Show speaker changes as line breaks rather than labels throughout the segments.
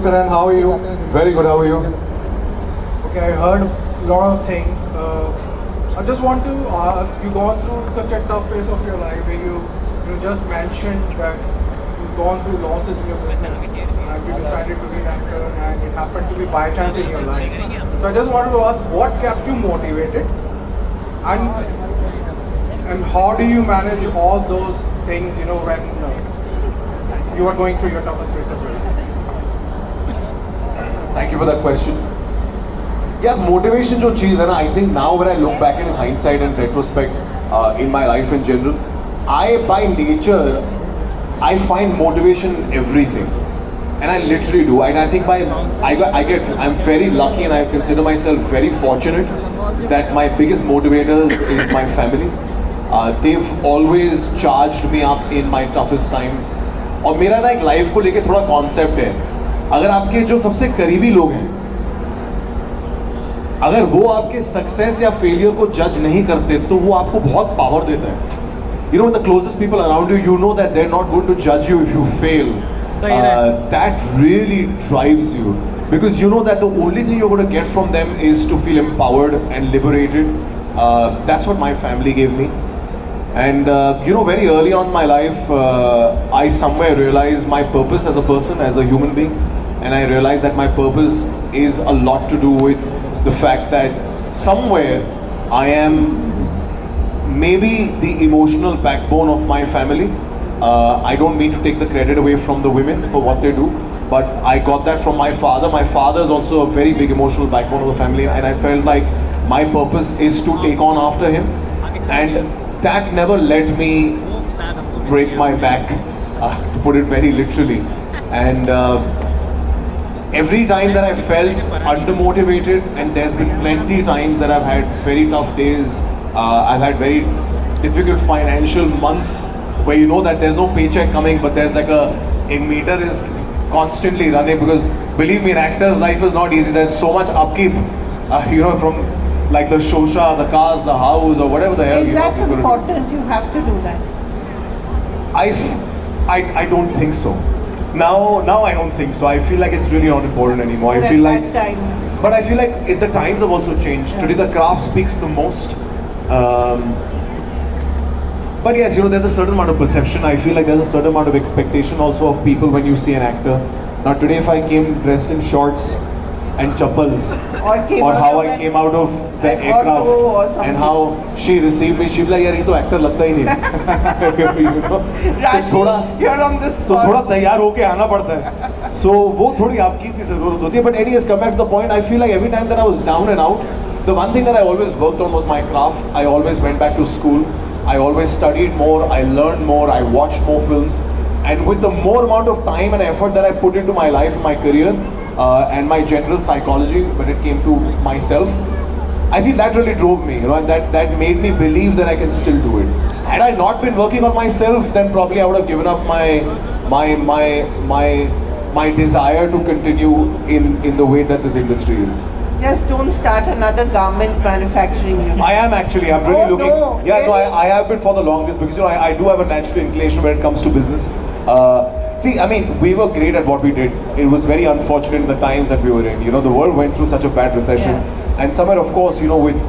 Karan. How are you?
Very good, how are you?
Okay, I heard a lot of things. I just want to ask, you gone through such a tough phase of your life where you just mentioned that you've gone through losses in your business and you decided to be an actor and it happened to be by chance in your life. So I just wanted to ask, what kept you motivated and how do you manage all those things, when you are going through your toughest phase of your life?
Thank you for that question. Yeah, motivation जो चीज़ है ना, I think now when I look back in hindsight and retrospect in my life in general, I by nature, I find motivation in everything. And I literally do. And I think I'm very lucky and I consider myself very fortunate that my biggest motivators is my family. They've always charged me up in my toughest times. और मेरा ना एक life को लेके थोड़ा concept है, अगर आपके जो सबसे करीबी लोग हैं, अगर वो आपके सक्सेस या फेलियर को जज नहीं करते तो वो आपको बहुत पावर देता है. You know, when the closest people around you, you know that they're not going to judge you if you fail. That really drives you. Because you know that the only thing you're going to get from them is to feel empowered and liberated. That's what my family gave me. And very early on in my life, I somewhere realized my purpose as a person, as a human being. And I realized that my purpose is a lot to do with the fact that somewhere I am maybe the emotional backbone of my family. I don't mean to take the credit away from the women for what they do, but I got that from my father. My father is also a very big emotional backbone of the family, and I felt like my purpose is to take on after him, and that never let me break my back, to put it very literally. And every time that I felt undermotivated, and there's been plenty times that I've had very tough days, I've had very difficult financial months where you know that there's no paycheck coming, but there's like a meter is constantly running, because believe me, an actor's life is not easy. There's so much upkeep, from like the shosha, the cars, the house, or whatever the hell.
Is that important? You have to do that.
I don't think so. Now I don't think so. I feel like it's really not important anymore.
But
I feel
at
like
that time.
But I feel like the times have also changed.
Yeah.
Today the craft speaks the most. But yes, there's a certain amount of perception. I feel like there's a certain amount of expectation also of people when you see an actor. Now today if I came dressed in shorts and chappals, or how I came out of the aircraft and how she received me, she'd be like, यार ये तो actor लगता ही नहीं.
Rashi, you're on the spot.
तो थोड़ा तैयार होके आना पड़ता है. So वो थोड़ी आपकी की ज़रूरत होती है. But anyways, come back to the point. I feel like every time that I was down and out, the one thing that I always worked on was my craft. I always went back to school. I always studied more. I learned more. I watched more films. And with the more amount of time and effort that I put into my life, my career, and my general psychology when it came to myself, I feel that really drove me, and that made me believe that I can still do it. Had I not been working on myself, then probably I would have given up my desire to continue in the way that this industry is.
Just don't start another garment manufacturing unit.
I am actually. I'm really looking.
No,
yeah,
really?
no, I have been for the longest, because I do have a natural inclination when it comes to business. See, I mean, we were great at what we did. It was very unfortunate in the times that we were in. The world went through such a bad recession, and somewhere, of course, with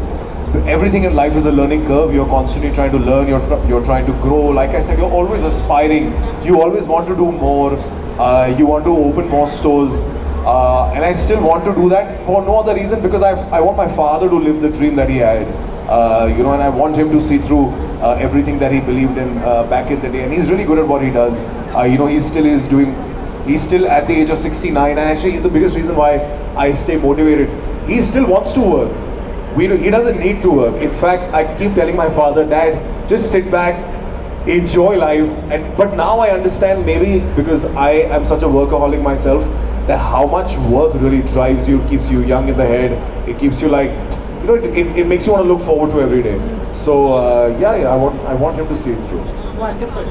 everything in life is a learning curve. You're constantly trying to learn. You're trying to grow. Like I said, you're always aspiring. You always want to do more. You want to open more stores. And I still want to do that for no other reason, because I want my father to live the dream that he had, and I want him to see through everything that he believed in back in the day. And he's really good at what he does. He's still at the age of 69, and actually he's the biggest reason why I stay motivated. He still wants to work. He doesn't need to work. In fact, I keep telling my father, Dad, just sit back, enjoy life. But now I understand, maybe because I am such a workaholic myself, that how much work really drives you, keeps you young in the head. It keeps you like, it makes you want to look forward to every day. So I want him to see it through.
Wonderful.